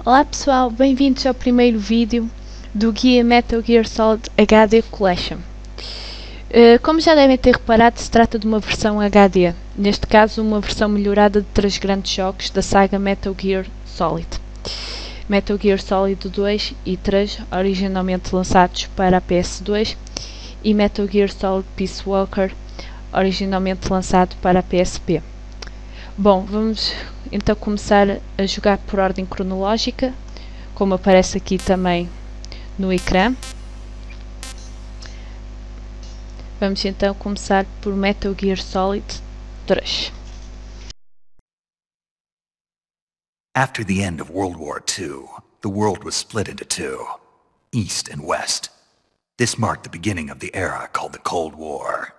Olá pessoal, bem-vindos ao primeiro vídeo do guia Metal Gear Solid HD Collection. Como já devem ter reparado, se trata de uma versão HD, neste caso uma versão melhorada de 3 grandes jogos da saga Metal Gear Solid. Metal Gear Solid 2 e 3, originalmente lançados para a PS2, e Metal Gear Solid Peace Walker, originalmente lançado para a PSP. Bom, vamos então começar a jogar por ordem cronológica, como aparece aqui também no ecrã. Vamos então começar por Metal Gear Solid 3. After the end of World War II, the world was split into two, East and West. This marked the beginning of the era called the Cold War.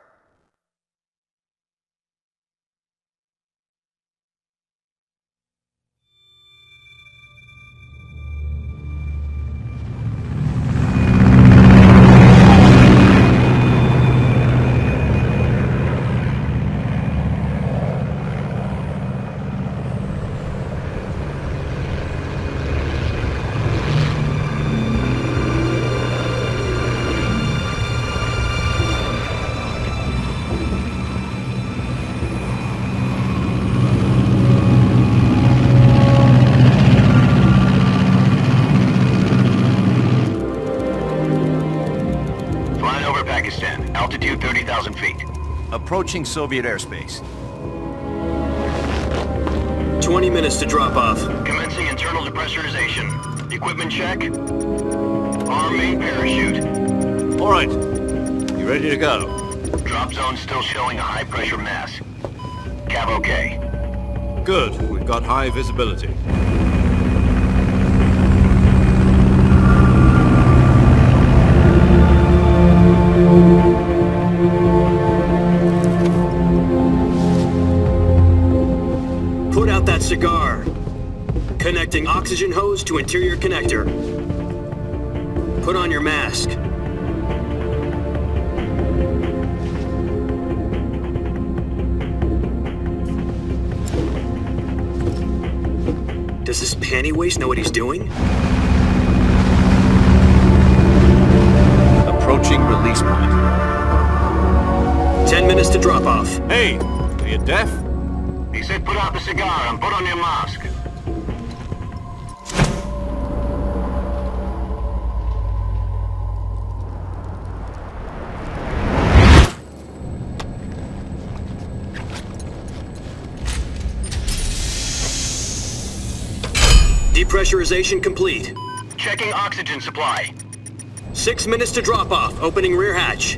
Altitude 30,000 feet. Approaching Soviet airspace. 20 minutes to drop off. Commencing internal depressurization. Equipment check. Arm main parachute. All right. You ready to go? Drop zone still showing a high pressure mass. Cav okay. Good. We've got high visibility. Put out that cigar. Connecting oxygen hose to interior connector. Put on your mask. Does this panty waste know what he's doing? Approaching release point. 10 minutes to drop off. Hey, are you deaf? He said put out the cigar and put on your mask. Depressurization complete. Checking oxygen supply. 6 minutes to drop off. Opening rear hatch.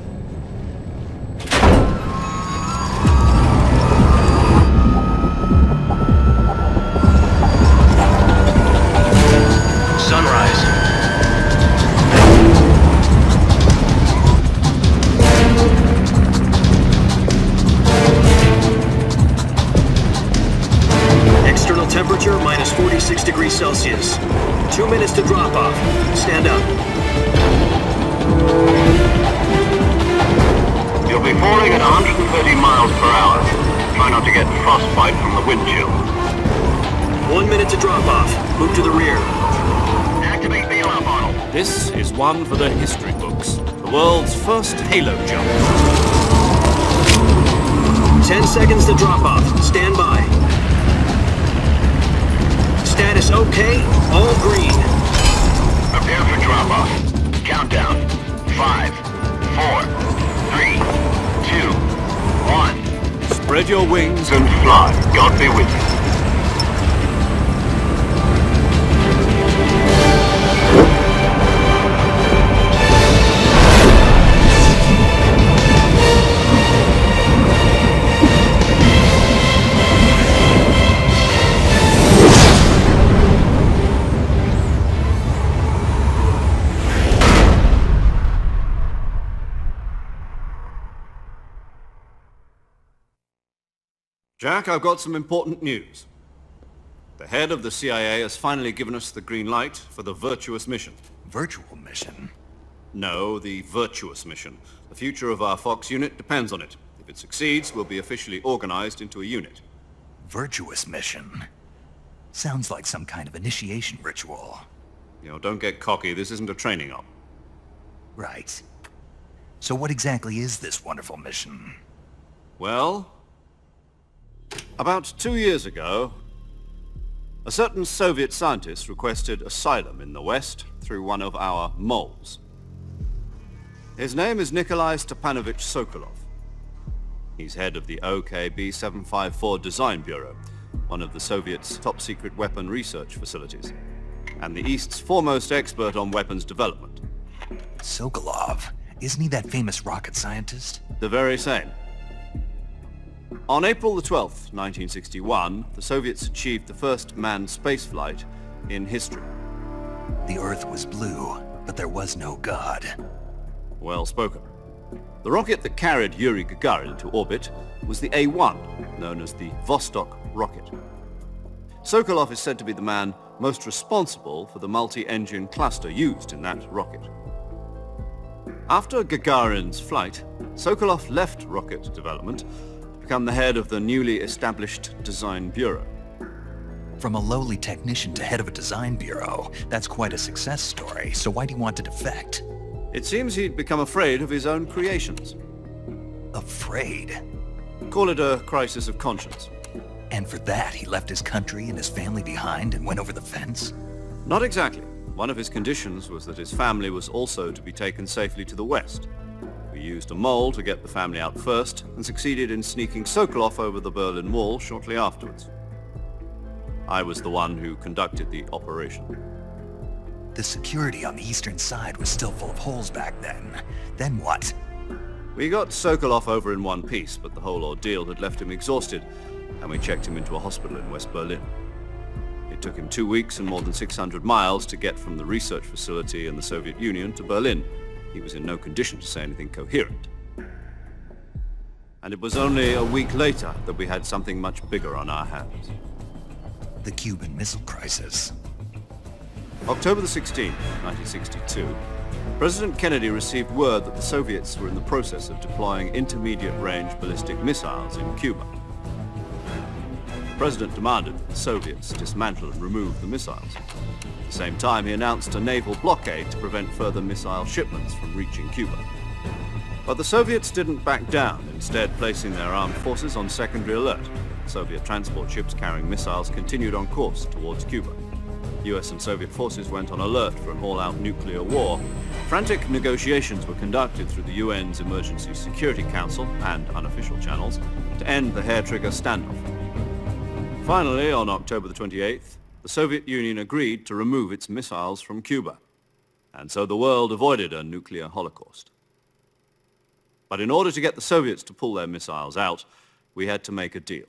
Sunrise. External temperature minus 46 degrees Celsius. 2 minutes to drop off. Stand up. You'll be falling at 130 miles per hour. Try not to get frostbite from the wind chill. 1 minute to drop off. Move to the rear. Activate the alarm bottle. This is one for the history books. The world's first halo jump. 10 seconds to drop off. Stand by. Status okay. All green. Prepare for drop-off. Countdown. 5, 4, 3, 2, 1. Spread your wings And fly. God be with you. Jack, I've got some important news. The head of the CIA has finally given us the green light for the virtuous mission. Virtual mission? No, the virtuous mission. The future of our Fox unit depends on it. If it succeeds, we'll be officially organized into a unit. Virtuous mission? Sounds like some kind of initiation ritual. You know, don't get cocky. This isn't a training op. Right. So what exactly is this wonderful mission? Well, about 2 years ago, a certain Soviet scientist requested asylum in the West through one of our moles. His name is Nikolai Stepanovich Sokolov. He's head of the OKB 754 Design Bureau, one of the Soviets' top-secret weapon research facilities, and the East's foremost expert on weapons development. Sokolov? Isn't he that famous rocket scientist? The very same. On April the 12th, 1961, the Soviets achieved the first manned spaceflight in history. The Earth was blue, but there was no God. Well spoken. The rocket that carried Yuri Gagarin to orbit was the A-1, known as the Vostok rocket. Sokolov is said to be the man most responsible for the multi-engine cluster used in that rocket. After Gagarin's flight, Sokolov left rocket development to become the head of the newly established Design Bureau. From a lowly technician to head of a design bureau, that's quite a success story, so why'd he want to defect? It seems he'd become afraid of his own creations. Afraid? Call it a crisis of conscience. And for that, he left his country and his family behind and went over the fence? Not exactly. One of his conditions was that his family was also to be taken safely to the West. We used a mole to get the family out first and succeeded in sneaking Sokolov over the Berlin Wall shortly afterwards. I was the one who conducted the operation. The security on the eastern side was still full of holes back then. Then what? We got Sokolov over in one piece, but the whole ordeal had left him exhausted, and we checked him into a hospital in West Berlin. It took him 2 weeks and more than 600 miles to get from the research facility in the Soviet Union to Berlin. He was in no condition to say anything coherent. And it was only a week later that we had something much bigger on our hands. The Cuban Missile Crisis. October the 16th, 1962, President Kennedy received word that the Soviets were in the process of deploying intermediate-range ballistic missiles in Cuba. The President demanded that the Soviets dismantle and remove the missiles. At the same time, he announced a naval blockade to prevent further missile shipments from reaching Cuba. But the Soviets didn't back down, instead placing their armed forces on secondary alert. Soviet transport ships carrying missiles continued on course towards Cuba. US and Soviet forces went on alert for an all-out nuclear war. Frantic negotiations were conducted through the UN's Emergency Security Council and unofficial channels to end the hair-trigger standoff. Finally, on October the 28th, the Soviet Union agreed to remove its missiles from Cuba, and so the world avoided a nuclear holocaust. But in order to get the Soviets to pull their missiles out, we had to make a deal.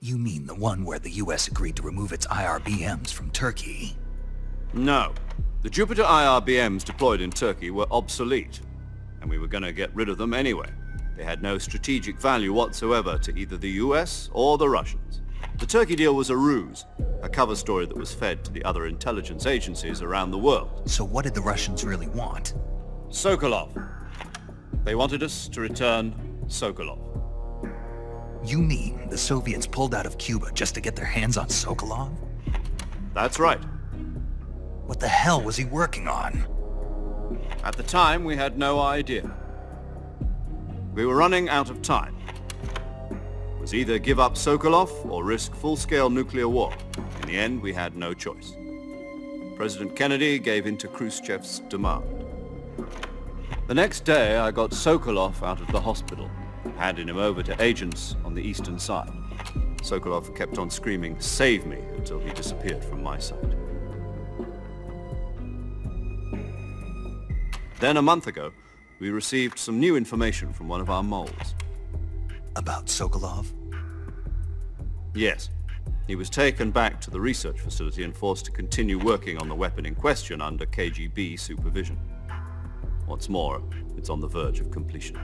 You mean the one where the US agreed to remove its IRBMs from Turkey? No. The Jupiter IRBMs deployed in Turkey were obsolete, and we were going to get rid of them anyway. They had no strategic value whatsoever to either the US or the Russians. The Turkey deal was a ruse, a cover story that was fed to the other intelligence agencies around the world. So what did the Russians really want? Sokolov. They wanted us to return Sokolov. You mean the Soviets pulled out of Cuba just to get their hands on Sokolov? That's right. What the hell was he working on? At the time, we had no idea. We were running out of time. It was either give up Sokolov or risk full-scale nuclear war. In the end, we had no choice. President Kennedy gave in to Khrushchev's demand. The next day, I got Sokolov out of the hospital, handing him over to agents on the eastern side. Sokolov kept on screaming, "Save me," until he disappeared from my sight. Then a month ago, we received some new information from one of our moles. About Sokolov? Yes. He was taken back to the research facility and forced to continue working on the weapon in question under KGB supervision. What's more, it's on the verge of completion.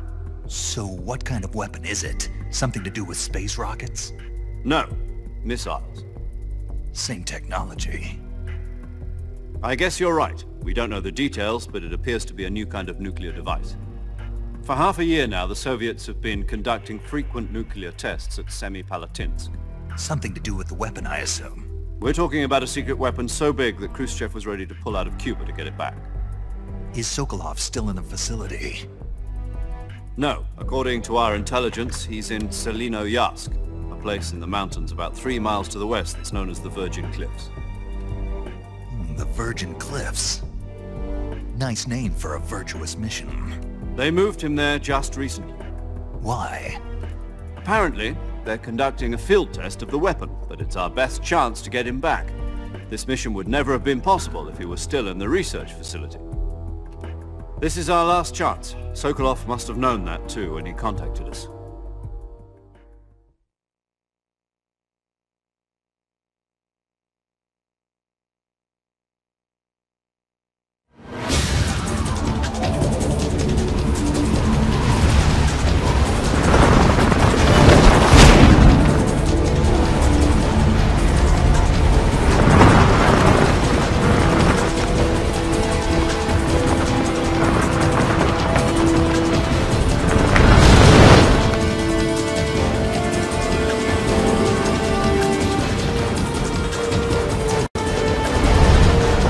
So what kind of weapon is it? Something to do with space rockets? No, missiles. Same technology. I guess you're right. We don't know the details, but it appears to be a new kind of nuclear device. For half a year now, the Soviets have been conducting frequent nuclear tests at Semipalatinsk. Something to do with the weapon, I assume. We're talking about a secret weapon so big that Khrushchev was ready to pull out of Cuba to get it back. Is Sokolov still in the facility? No. According to our intelligence, he's in Selino-Yarsk, a place in the mountains about 3 miles to the west that's known as the Virgin Cliffs. The Virgin Cliffs. Nice name for a virtuous mission. They moved him there just recently. Why? Apparently, they're conducting a field test of the weapon, but it's our best chance to get him back. This mission would never have been possible if he was still in the research facility. This is our last chance. Sokolov must have known that too when he contacted us.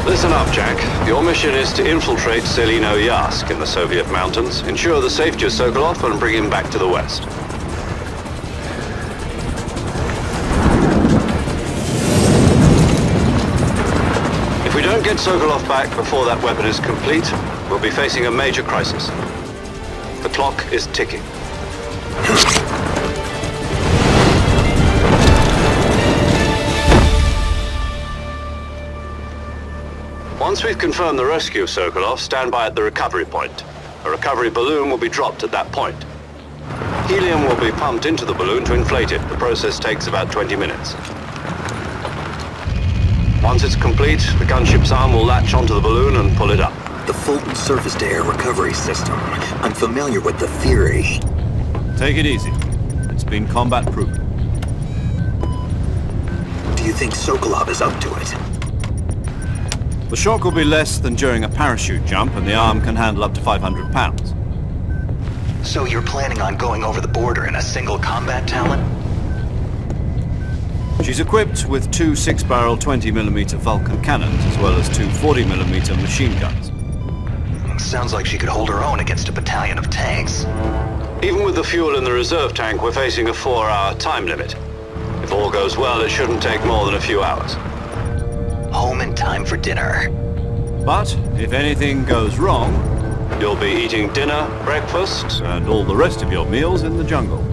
Listen up, Jack. Your mission is to infiltrate Selino-Yarsk in the Soviet mountains, ensure the safety of Sokolov, and bring him back to the West. If we don't get Sokolov back before that weapon is complete, we'll be facing a major crisis. The clock is ticking. Once we've confirmed the rescue of Sokolov, stand by at the recovery point. A recovery balloon will be dropped at that point. Helium will be pumped into the balloon to inflate it. The process takes about 20 minutes. Once it's complete, the gunship's arm will latch onto the balloon and pull it up. The Fulton surface-to-air recovery system. I'm familiar with the theory. Take it easy. It's been combat-proven. Do you think Sokolov is up to it? The shock will be less than during a parachute jump, and the arm can handle up to 500 pounds. So you're planning on going over the border in a single combat talon? She's equipped with 2 6-barrel 20mm Vulcan cannons, as well as 2 40mm machine guns. Sounds like she could hold her own against a battalion of tanks. Even with the fuel in the reserve tank, we're facing a 4-hour time limit. If all goes well, it shouldn't take more than a few hours. Home in time for dinner. But if anything goes wrong, You'll be eating dinner, breakfast, and all the rest of your meals in the jungle.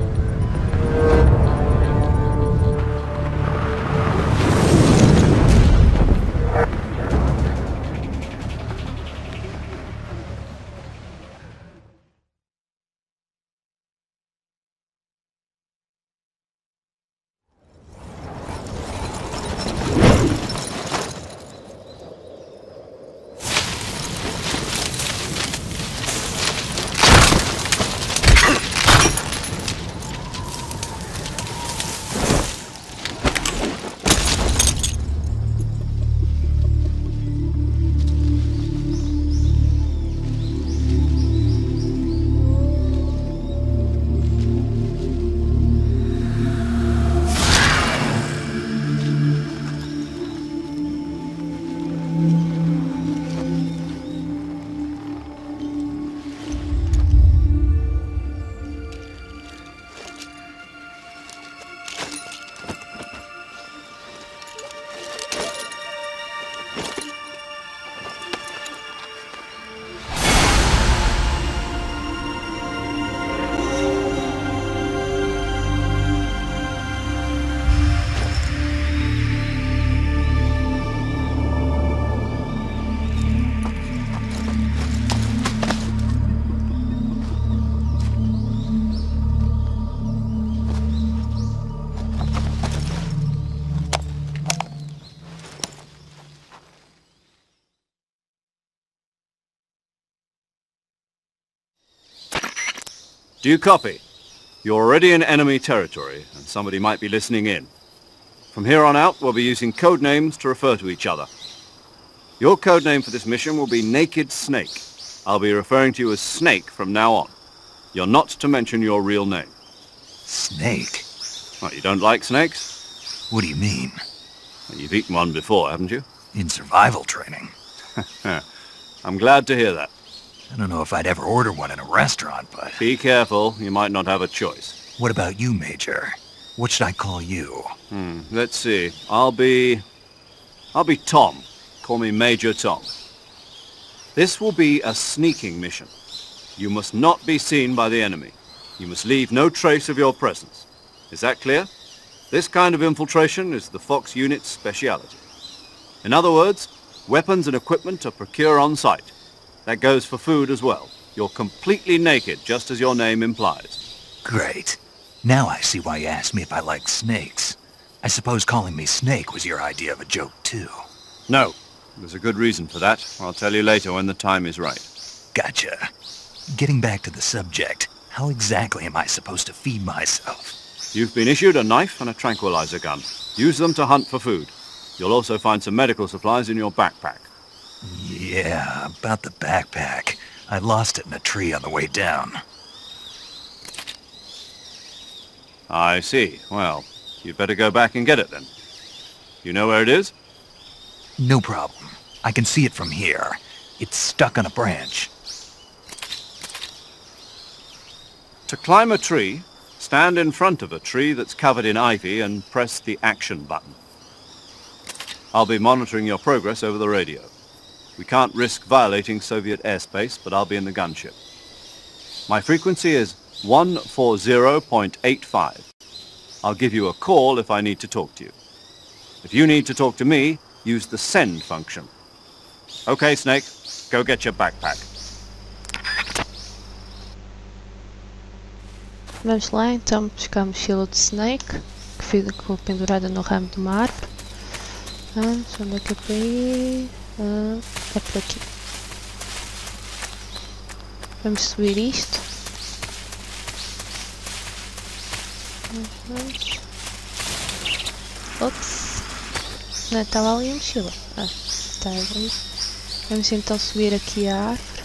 Do you copy? You're already in enemy territory, and somebody might be listening in. From here on out, we'll be using code names to refer to each other. Your code name for this mission will be Naked Snake. I'll be referring to you as Snake from now on. You're not to mention your real name. Snake? What, you don't like snakes? What do you mean? You've eaten one before, haven't you? In survival training. I'm glad to hear that. I don't know if I'd ever order one in a restaurant, but... Be careful, you might not have a choice. What about you, Major? What should I call you? Let's see. I'll be Tom. Call me Major Tom. This will be a sneaking mission. You must not be seen by the enemy. You must leave no trace of your presence. Is that clear? This kind of infiltration is the Fox unit's speciality. In other words, weapons and equipment are procured on site. That goes for food as well. You're completely naked, just as your name implies. Great. Now I see why you asked me if I like snakes. I suppose calling me Snake was your idea of a joke, too. No. There's a good reason for that. I'll tell you later when the time is right. Gotcha. Getting back to the subject, how exactly am I supposed to feed myself? You've been issued a knife and a tranquilizer gun. Use them to hunt for food. You'll also find some medical supplies in your backpack. Yeah, about the backpack. I lost it in a tree on the way down. I see. Well, you'd better go back and get it then. You know where it is? No problem. I can see it from here. It's stuck on a branch. To climb a tree, stand in front of a tree that's covered in ivy and press the action button. I'll be monitoring your progress over the radio. We can't risk violating Soviet airspace, but I'll be in the gunship. My frequency is 140.85. I'll give you a call if I need to talk to you. If you need to talk to me, use the send function. Okay, Snake, go get your backpack. Vamos lá então buscar a mochila de Snake, que ficou pendurada no ramo de uma árvore. Onde é que é para ir? É por aqui. Vamos subir isto. Vamos. Ops! Não, estava ali a mochila. Está ali. Vamos então subir aqui a árvore.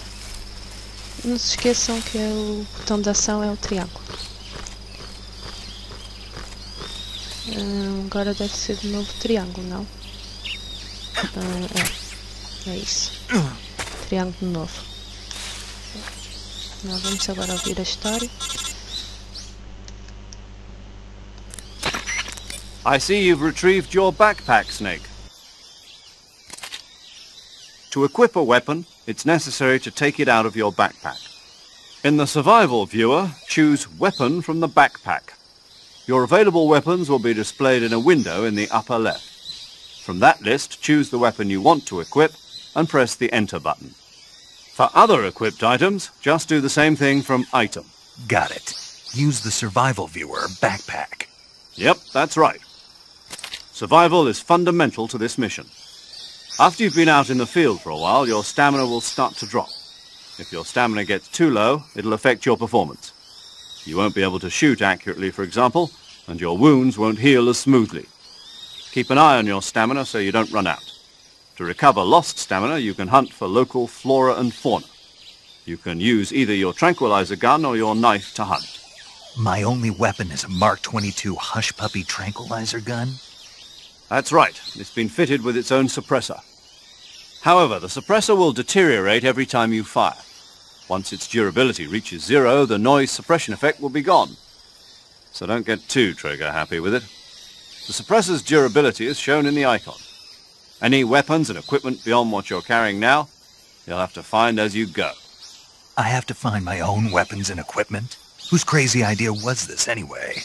Não se esqueçam que o botão de ação é o triângulo. Agora deve ser de novo triângulo, não? É isso. Triângulo de novo. Nós vamos agora ouvir a história. I see you've retrieved your backpack, Snake. To equip a weapon, it's necessary to take it out of your backpack. In the survival viewer, choose Weapon from the backpack. Your available weapons will be displayed in a window in the upper left. From that list, choose the weapon you want to equip and press the Enter button. For other equipped items, just do the same thing from Item. Got it. Use the survival viewer backpack. Yep, that's right. Survival is fundamental to this mission. After you've been out in the field for a while, your stamina will start to drop. If your stamina gets too low, it'll affect your performance. You won't be able to shoot accurately, for example, and your wounds won't heal as smoothly. Keep an eye on your stamina so you don't run out. To recover lost stamina, you can hunt for local flora and fauna. You can use either your tranquilizer gun or your knife to hunt. My only weapon is a Mark 22 Hush Puppy tranquilizer gun? That's right. It's been fitted with its own suppressor. However, the suppressor will deteriorate every time you fire. Once its durability reaches 0, the noise suppression effect will be gone. So don't get too trigger happy with it. The suppressor's durability is shown in the icon. Any weapons and equipment beyond what you're carrying now, you'll have to find as you go. I have to find my own weapons and equipment? Whose crazy idea was this anyway?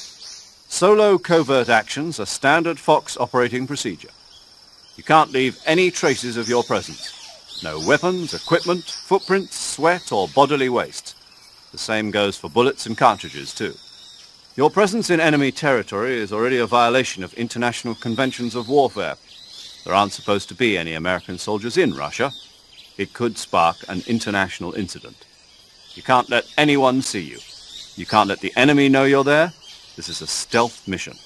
Solo covert actions are standard Fox operating procedure. You can't leave any traces of your presence. No weapons, equipment, footprints, sweat, or bodily waste. The same goes for bullets and cartridges, too. Your presence in enemy territory is already a violation of international conventions of warfare. There aren't supposed to be any American soldiers in Russia. It could spark an international incident. You can't let anyone see you. You can't let the enemy know you're there. This is a stealth mission.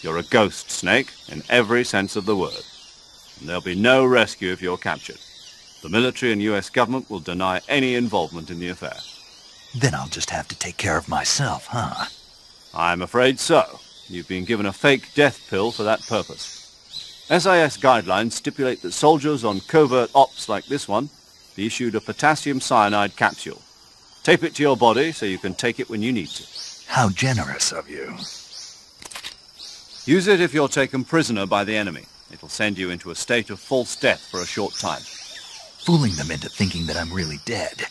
You're a ghost, Snake, in every sense of the word. And there'll be no rescue if you're captured. The military and US government will deny any involvement in the affair. Then I'll just have to take care of myself, huh? I'm afraid so. You've been given a fake death pill for that purpose. SIS guidelines stipulate that soldiers on covert ops like this one be issued a potassium cyanide capsule. Tape it to your body so you can take it when you need to. How generous of you. Use it if you're taken prisoner by the enemy. It'll send you into a state of false death for a short time. Fooling them into thinking that I'm really dead.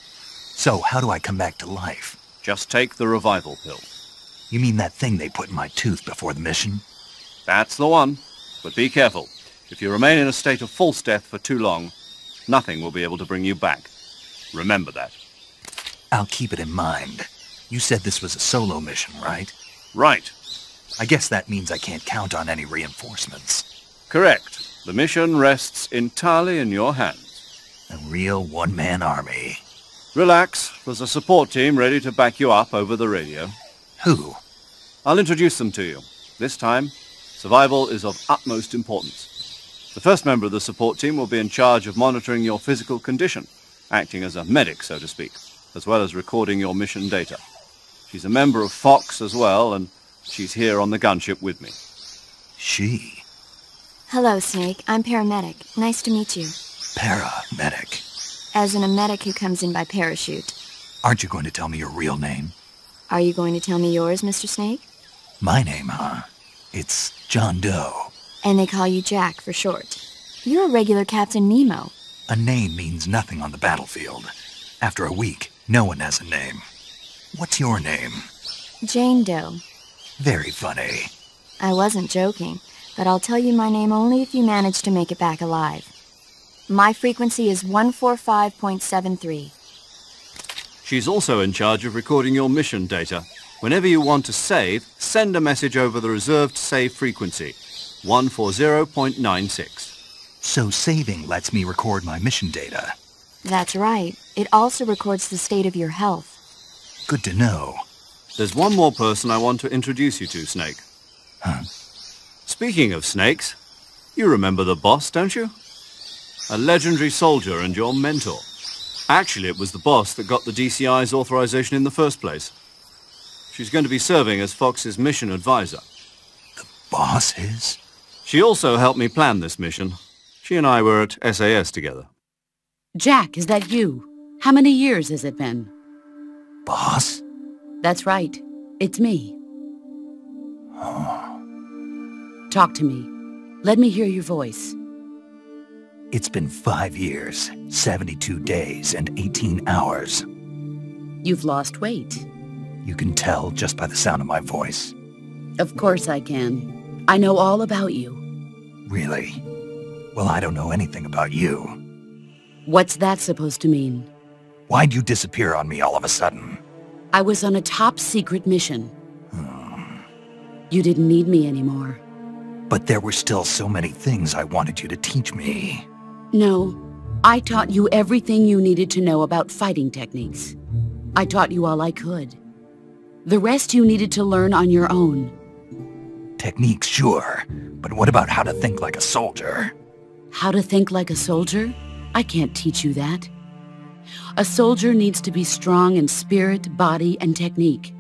So, how do I come back to life? Just take the revival pill. You mean that thing they put in my tooth before the mission? That's the one. But be careful. If you remain in a state of false death for too long, nothing will be able to bring you back. Remember that. I'll keep it in mind. You said this was a solo mission, right? Right. I guess that means I can't count on any reinforcements. Correct. The mission rests entirely in your hands. A real one-man army. Relax. There's a support team ready to back you up over the radio. Who? I'll introduce them to you. This time, survival is of utmost importance. The first member of the support team will be in charge of monitoring your physical condition, acting as a medic, so to speak, as well as recording your mission data. She's a member of Fox as well, and she's here on the gunship with me. She? Hello, Snake. I'm paramedic. Nice to meet you. Paramedic. As in a medic who comes in by parachute. Aren't you going to tell me your real name? Are you going to tell me yours, Mr. Snake? My name, huh? It's John Doe. And they call you Jack for short. You're a regular Captain Nemo. A name means nothing on the battlefield. After a week, no one has a name. What's your name? Jane Doe. Very funny. I wasn't joking, but I'll tell you my name only if you manage to make it back alive. My frequency is 145.73. She's also in charge of recording your mission data. Whenever you want to save, send a message over the reserved save frequency, 140.96. So saving lets me record my mission data. That's right. It also records the state of your health. Good to know. There's one more person I want to introduce you to, Snake. Huh? Speaking of snakes, you remember the boss, don't you? A legendary soldier and your mentor. Actually, it was the boss that got the DCI's authorization in the first place. She's going to be serving as Fox's mission advisor. The boss is? She also helped me plan this mission. She and I were at SAS together. Jack, is that you? How many years has it been? Boss? That's right. It's me. Oh. Talk to me. Let me hear your voice. It's been 5 years, 72 days, and 18 hours. You've lost weight. You can tell just by the sound of my voice. Of course I can. I know all about you. Really? Well, I don't know anything about you. What's that supposed to mean? Why'd you disappear on me all of a sudden? I was on a top-secret mission. You didn't need me anymore. But there were still so many things I wanted you to teach me. No, I taught you everything you needed to know about fighting techniques. I taught you all I could. The rest you needed to learn on your own. Techniques, sure. But what about how to think like a soldier? How to think like a soldier? I can't teach you that. A soldier needs to be strong in spirit, body, and technique.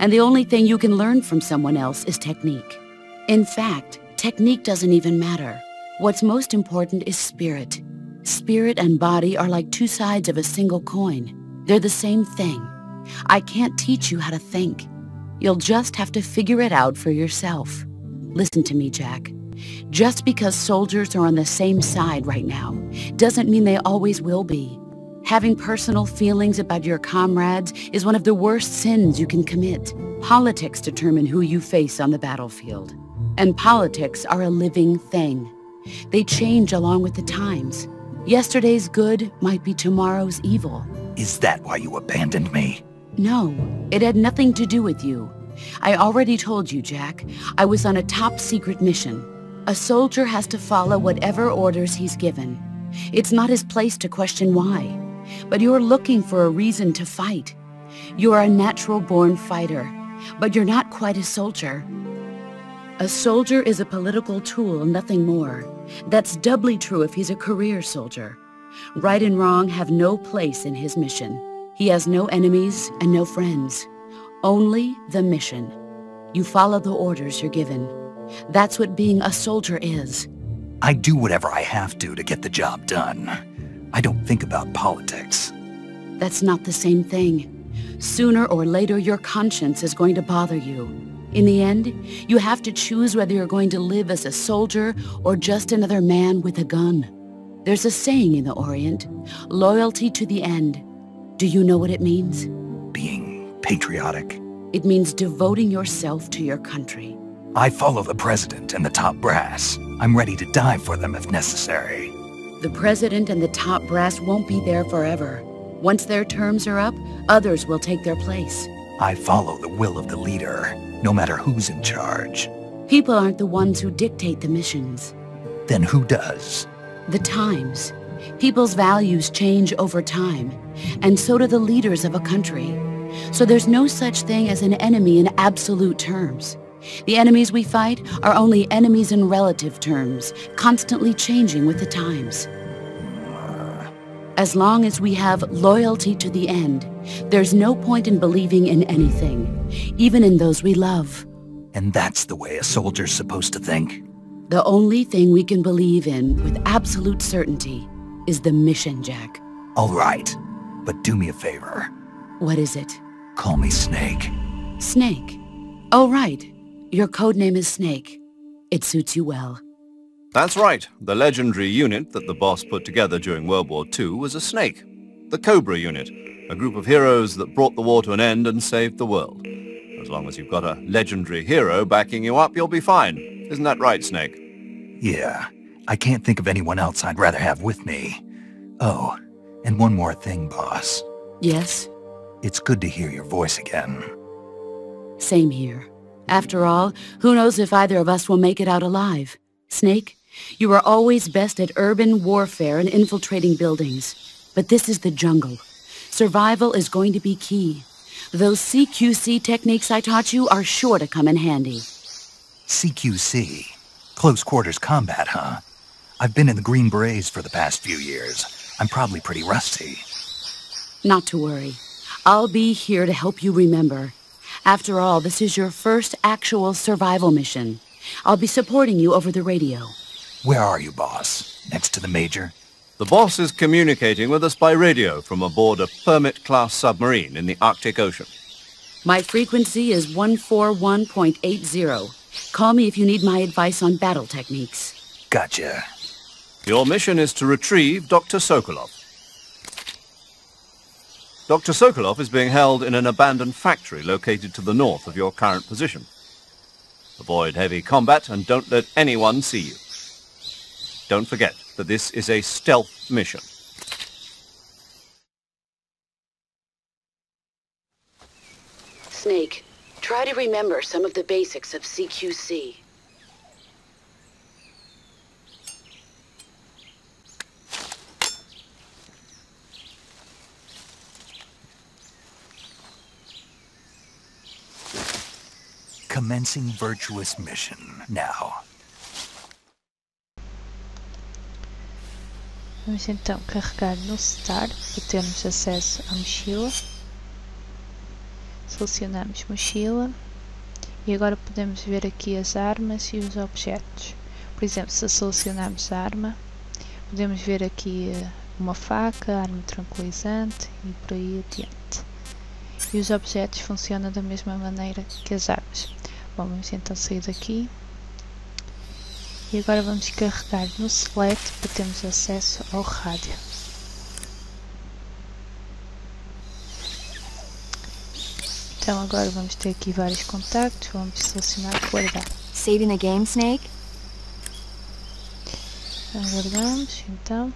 And the only thing you can learn from someone else is technique. In fact, technique doesn't even matter. What's most important is spirit. Spirit and body are like two sides of a single coin. They're the same thing. I can't teach you how to think. You'll just have to figure it out for yourself. Listen to me, Jack. Just because soldiers are on the same side right now doesn't mean they always will be. Having personal feelings about your comrades is one of the worst sins you can commit. Politics determine who you face on the battlefield. And politics are a living thing. They change along with the times. Yesterday's good might be tomorrow's evil. Is that why you abandoned me? No, it had nothing to do with you. I already told you, Jack. I was on a top-secret mission. A soldier has to follow whatever orders he's given. It's not his place to question why. But you're looking for a reason to fight. You're a natural-born fighter, but you're not quite a soldier. A soldier is a political tool, nothing more. That's doubly true if he's a career soldier. Right and wrong have no place in his mission. He has no enemies and no friends. Only the mission. You follow the orders you're given. That's what being a soldier is. I do whatever I have to get the job done. I don't think about politics. That's not the same thing. Sooner or later, your conscience is going to bother you. In the end, you have to choose whether you're going to live as a soldier or just another man with a gun. There's a saying in the Orient, loyalty to the end. Do you know what it means? Being patriotic. It means devoting yourself to your country. I follow the president and the top brass. I'm ready to die for them if necessary. The president and the top brass won't be there forever. Once their terms are up, others will take their place. I follow the will of the leader, no matter who's in charge. People aren't the ones who dictate the missions. Then who does? The times. People's values change over time, and so do the leaders of a country. So there's no such thing as an enemy in absolute terms. The enemies we fight are only enemies in relative terms, constantly changing with the times. As long as we have loyalty to the end, there's no point in believing in anything, even in those we love. And that's the way a soldier's supposed to think? The only thing we can believe in with absolute certainty is the mission, Jack. All right, but do me a favor. What is it? Call me Snake. Snake? Oh, right. Your codename is Snake. It suits you well. That's right. The legendary unit that the boss put together during World War II was a snake. The Cobra unit, a group of heroes that brought the war to an end and saved the world. As long as you've got a legendary hero backing you up, you'll be fine. Isn't that right, Snake? Yeah. I can't think of anyone else I'd rather have with me. Oh, and one more thing, boss. Yes? It's good to hear your voice again. Same here. After all, who knows if either of us will make it out alive? Snake, you are always best at urban warfare and infiltrating buildings. But this is the jungle. Survival is going to be key. Those CQC techniques I taught you are sure to come in handy. CQC? Close quarters combat, huh? I've been in the Green Berets for the past few years. I'm probably pretty rusty. Not to worry. I'll be here to help you remember. After all, this is your first actual survival mission. I'll be supporting you over the radio. Where are you, boss? Next to the Major? The boss is communicating with us by radio from aboard a Permit-class submarine in the Arctic Ocean. My frequency is 141.80. Call me if you need my advice on battle techniques. Gotcha. Your mission is to retrieve Dr. Sokolov. Dr. Sokolov is being held in an abandoned factory located to the north of your current position. Avoid heavy combat and don't let anyone see you. Don't forget that this is a stealth mission. Snake, try to remember some of the basics of CQC. Commencing virtuous mission now. Vamos então carregar no Start para termos acesso à mochila. Selecionamos mochila e agora podemos ver aqui as armas e os objetos. Por exemplo, se selecionarmos a arma, podemos ver aqui uma faca, arma tranquilizante e por aí adiante. E os objetos funcionam da mesma maneira que as armas. Bom, vamos então sair daqui. E agora vamos carregar no Select para termos acesso ao rádio. Então agora vamos ter aqui vários contactos, vamos selecionar guardar. Saving the game, Snake? Aguardamos, então.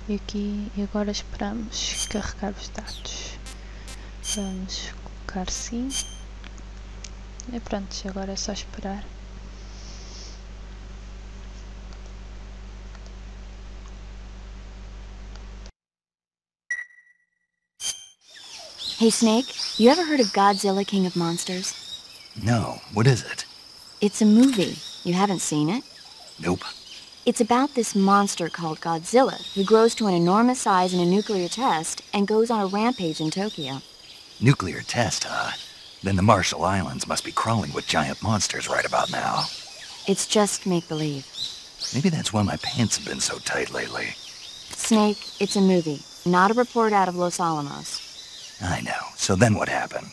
E aqui, e agora esperamos carregar os dados. Vamos colocar sim. E pronto, agora é só esperar. Hey, Snake, you ever heard of Godzilla, King of Monsters? No, what is it? It's a movie. You haven't seen it? Nope. It's about this monster called Godzilla, who grows to an enormous size in a nuclear test and goes on a rampage in Tokyo. Nuclear test, huh? Then the Marshall Islands must be crawling with giant monsters right about now. It's just make-believe. Maybe that's why my pants have been so tight lately. Snake, it's a movie, not a report out of Los Alamos. I know. So then what happened?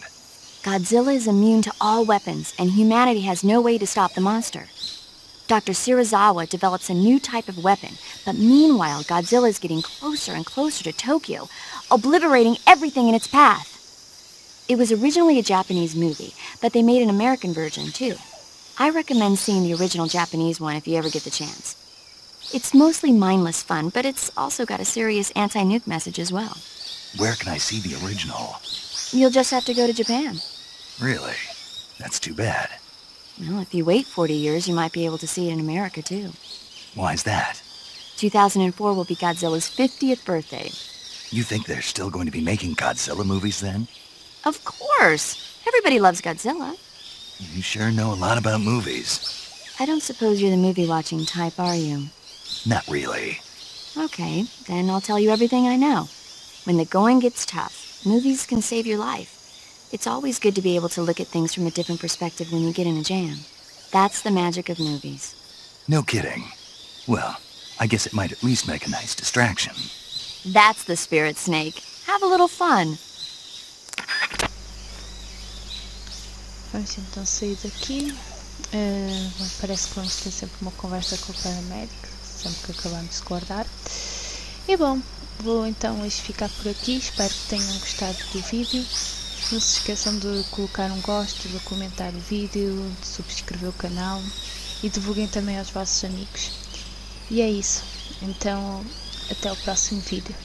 Godzilla is immune to all weapons, and humanity has no way to stop the monster. Dr. Shirazawa develops a new type of weapon, but meanwhile Godzilla is getting closer and closer to Tokyo, obliterating everything in its path. It was originally a Japanese movie, but they made an American version too. I recommend seeing the original Japanese one if you ever get the chance. It's mostly mindless fun, but it's also got a serious anti-nuke message as well. Where can I see the original? You'll just have to go to Japan. Really? That's too bad. Well, if you wait 40 years, you might be able to see it in America too. Why's that? 2004 will be Godzilla's 50th birthday. You think they're still going to be making Godzilla movies then? Of course! Everybody loves Godzilla. You sure know a lot about movies. I don't suppose you're the movie-watching type, are you? Not really. Okay, then I'll tell you everything I know. When the going gets tough, movies can save your life. It's always good to be able to look at things from a different perspective when you get in a jam. That's the magic of movies. No kidding. Well, I guess it might at least make a nice distraction. That's the spirit, Snake. Have a little fun. Vamos então sair daqui. Parece que vamos ter sempre uma conversa com o paramédico, sempre que acabamos de guardar. E bom, vou então hoje ficar por aqui. Espero que tenham gostado do vídeo. Não se esqueçam de colocar um gosto, de comentar o vídeo, de subscrever o canal e divulguem também aos vossos amigos. E é isso. Então, até o próximo vídeo.